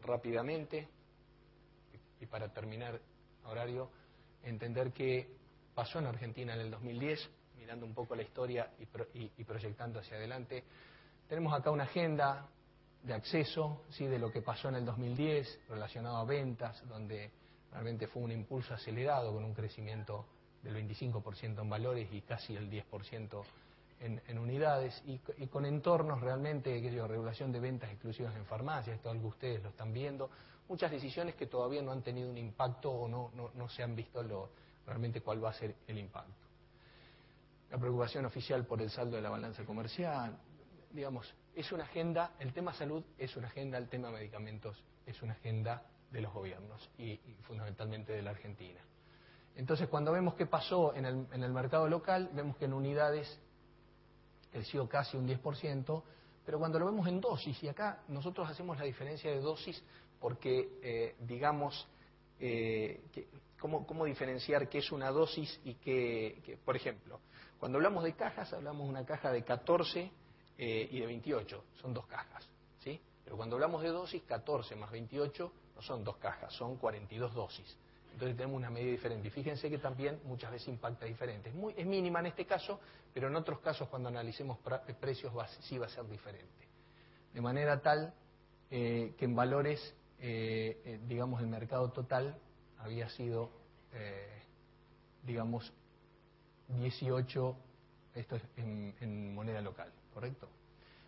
rápidamente, y para terminar, Horario, entender qué pasó en Argentina en el 2010, mirando un poco la historia y proyectando hacia adelante. Tenemos acá una agenda de acceso, ¿sí?, de lo que pasó en el 2010 relacionado a ventas, donde realmente fue un impulso acelerado con un crecimiento del 25% en valores y casi el 10% en unidades, y con entornos realmente, regulación de ventas exclusivas en farmacias, esto es algo que ustedes lo están viendo, muchas decisiones que todavía no han tenido un impacto o no se han visto realmente cuál va a ser el impacto. La preocupación oficial por el saldo de la balanza comercial, digamos, es una agenda, el tema salud es una agenda, el tema medicamentos es una agenda de los gobiernos y fundamentalmente de la Argentina. Entonces, cuando vemos qué pasó en el mercado local, vemos que en unidades creció casi un 10%, pero cuando lo vemos en dosis, y acá nosotros hacemos la diferencia de dosis porque, ¿cómo diferenciar qué es una dosis y por ejemplo, cuando hablamos de cajas, hablamos de una caja de 14 y de 28, son dos cajas, ¿sí? Pero cuando hablamos de dosis, 14 más 28 no son dos cajas, son 42 dosis. Entonces tenemos una medida diferente. Y fíjense que también muchas veces impacta diferente. Es mínima en este caso, pero en otros casos cuando analicemos precios sí va a ser diferente. De manera tal que en valores, el mercado total había sido, 18, esto es en moneda local, ¿correcto?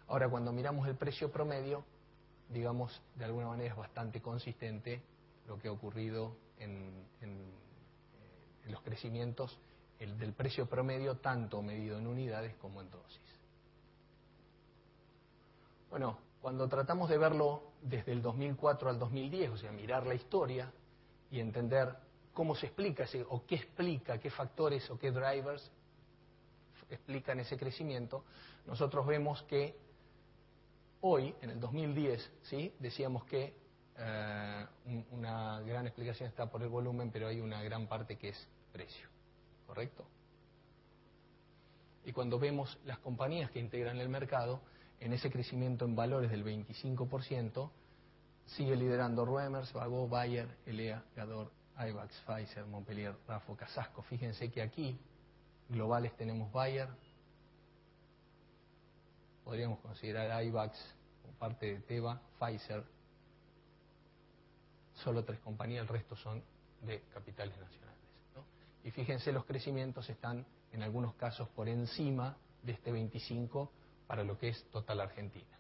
Ahora, cuando miramos el precio promedio, de alguna manera es bastante consistente lo que ha ocurrido en los crecimientos del precio promedio, tanto medido en unidades como en dosis. Bueno, cuando tratamos de verlo desde el 2004 al 2010, o sea, mirar la historia y entender cómo se explica o qué explica, qué factores o qué drivers explican ese crecimiento, nosotros vemos que hoy, en el 2010, ¿sí?, decíamos que una gran explicación está por el volumen, pero hay una gran parte que es precio, ¿correcto? Y cuando vemos las compañías que integran el mercado, en ese crecimiento en valores del 25%, sigue liderando Ruemers, Vago, Bayer, Elea, Gador, Ivax, Pfizer, Montpellier, Rafo, Casasco. Fíjense que aquí, globales, tenemos Bayer, podríamos considerar Ivax como parte de Teva, Pfizer, solo 3 compañías, el resto son de capitales nacionales, ¿no? Y fíjense, los crecimientos están en algunos casos por encima de este 25 para lo que es total Argentina.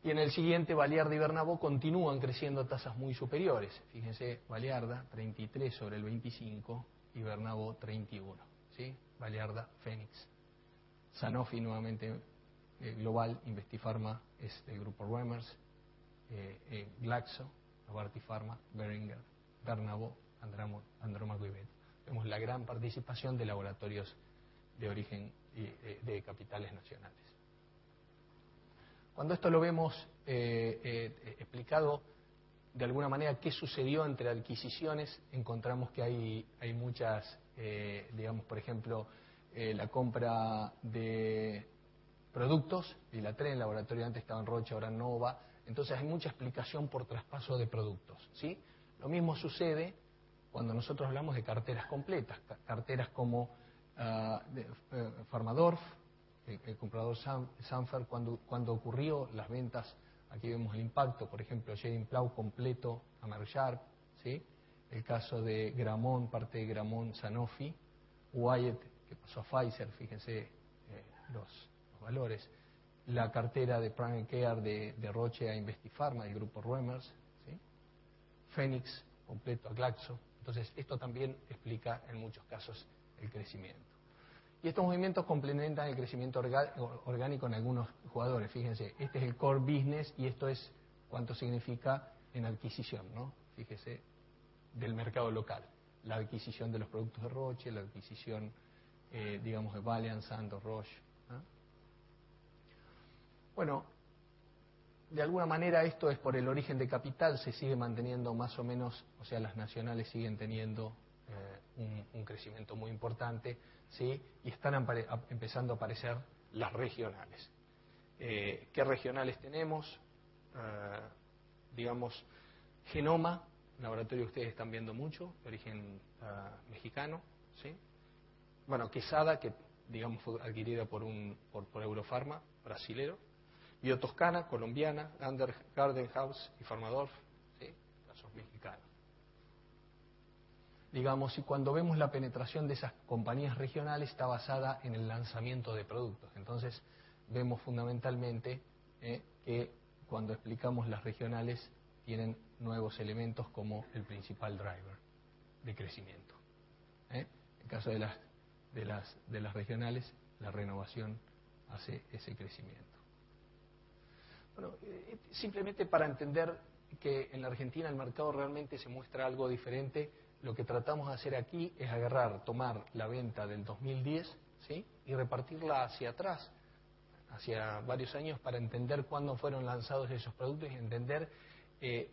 Y en el siguiente, Baliarda y Bernabó continúan creciendo a tasas muy superiores. Fíjense, Baliarda 33 sobre el 25 y Bernabó 31, ¿sí? Baliarda, Fénix. Sanofi nuevamente global, Investipharma es del grupo Ruemers, Glaxo, Novartis Pharma, Boehringer, Bernabó, Andrómaco y Beta. Vemos la gran participación de laboratorios de origen y de capitales nacionales. Cuando esto lo vemos explicado de alguna manera qué sucedió entre adquisiciones, encontramos que hay muchas, por ejemplo, la compra de productos, Dilatren, laboratorio antes estaba en Roche, ahora en Nova, entonces hay mucha explicación por traspaso de productos, ¿sí? Lo mismo sucede cuando nosotros hablamos de carteras completas, carteras como Pharmadorf, el comprador Sanfer, cuando ocurrió las ventas, aquí vemos el impacto, por ejemplo, Schering-Plough completo a Merck Sharp, ¿sí? El caso de Gramont, parte de Gramont, Sanofi, Wyeth, que pasó a Pfizer, fíjense los valores, la cartera de Primary Care de Roche a Investipharma, del grupo Ruemers, ¿sí? Fénix completo a Glaxo. Entonces, esto también explica en muchos casos el crecimiento. Y estos movimientos complementan el crecimiento orgánico en algunos jugadores. Fíjense, este es el core business y esto es cuánto significa en adquisición, ¿no? Fíjese, del mercado local. La adquisición de los productos de Roche, la adquisición, de Valeant, Sandoz, Roche, ¿no? Bueno, de alguna manera esto es por el origen de capital, se sigue manteniendo más o menos, o sea, las nacionales siguen teniendo un crecimiento muy importante, ¿sí? Y están empezando a aparecer las regionales. ¿Qué regionales tenemos? digamos, Genoma, laboratorio que ustedes están viendo mucho, de origen mexicano, ¿sí? Bueno, Quesada, que digamos fue adquirida por Eurofarma, brasilero, Biotoscana, colombiana, Garden House y Pharmadorf, ¿sí? Casos mexicanos. Digamos, y cuando vemos la penetración de esas compañías regionales está basada en el lanzamiento de productos. Entonces, vemos fundamentalmente que cuando explicamos las regionales tienen nuevos elementos como el principal driver de crecimiento. En el caso de las regionales, la renovación hace ese crecimiento. Bueno, simplemente para entender que en la Argentina el mercado realmente se muestra algo diferente, lo que tratamos de hacer aquí es tomar la venta del 2010, ¿sí? Y repartirla hacia atrás, hacia varios años, para entender cuándo fueron lanzados esos productos y entender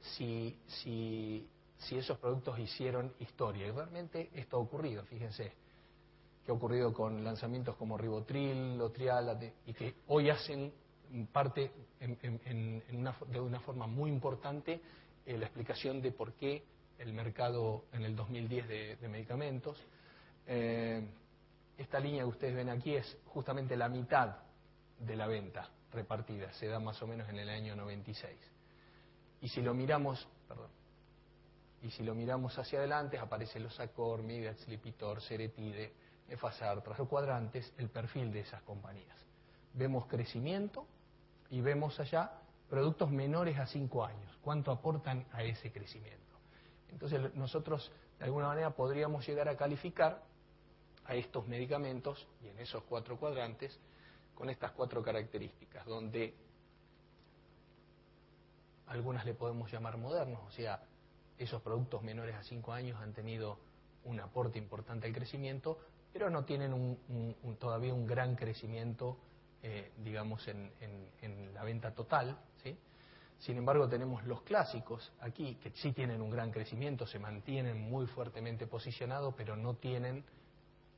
si esos productos hicieron historia. Y realmente esto ha ocurrido, fíjense, que ha ocurrido con lanzamientos como Rivotril, Lotrial, y que hoy hacen parte de una forma muy importante la explicación de por qué el mercado en el 2010 de medicamentos. Esta línea que ustedes ven aquí es justamente la mitad de la venta repartida, se da más o menos en el año 96. Y si lo miramos hacia adelante, aparece Losacor, Midax, Lipitor, Ceretide, Efasar, tras los cuadrantes, el perfil de esas compañías. Vemos crecimiento y vemos allá productos menores a 5 años. ¿Cuánto aportan a ese crecimiento? Entonces nosotros de alguna manera podríamos llegar a calificar a estos medicamentos, y en esos 4 cuadrantes, con estas 4 características, donde algunas le podemos llamar modernos, o sea, esos productos menores a 5 años han tenido un aporte importante al crecimiento, pero no tienen todavía un gran crecimiento, digamos, en la venta total, ¿sí? Sin embargo, tenemos los clásicos aquí, que sí tienen un gran crecimiento, se mantienen muy fuertemente posicionados, pero no tienen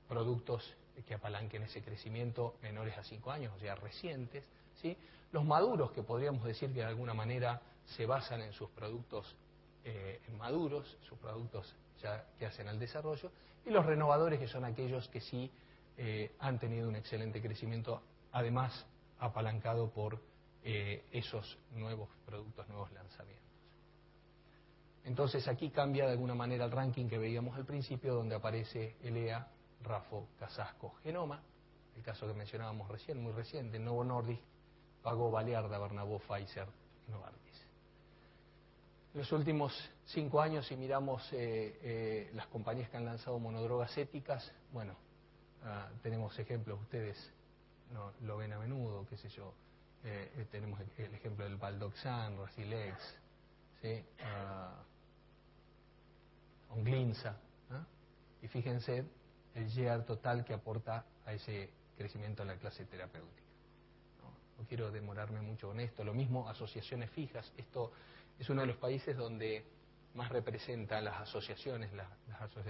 productos que apalanquen ese crecimiento menores a 5 años, o sea, recientes, ¿sí? Los maduros, que podríamos decir que de alguna manera se basan en sus productos maduros, sus productos ya que hacen al desarrollo, y los renovadores, que son aquellos que sí han tenido un excelente crecimiento, además apalancado por esos nuevos productos, nuevos lanzamientos. Entonces aquí cambia de alguna manera el ranking que veíamos al principio, donde aparece Elea, Rafo, Casasco, Genoma, el caso que mencionábamos recién, muy reciente, Novo Nordisk, Pago, Balearda, Bernabó, Pfizer, Novartis. En los últimos 5 años, si miramos las compañías que han lanzado monodrogas éticas, bueno, tenemos ejemplos, ustedes no lo ven a menudo, qué sé yo, tenemos el ejemplo del Valdoxan, Rasilex, ¿sí? Onglinza, ¿no? Y fíjense el share total que aporta a ese crecimiento en la clase terapéutica. No quiero demorarme mucho con esto. Lo mismo, asociaciones fijas. Esto es uno de los países donde más representan las asociaciones, las asociaciones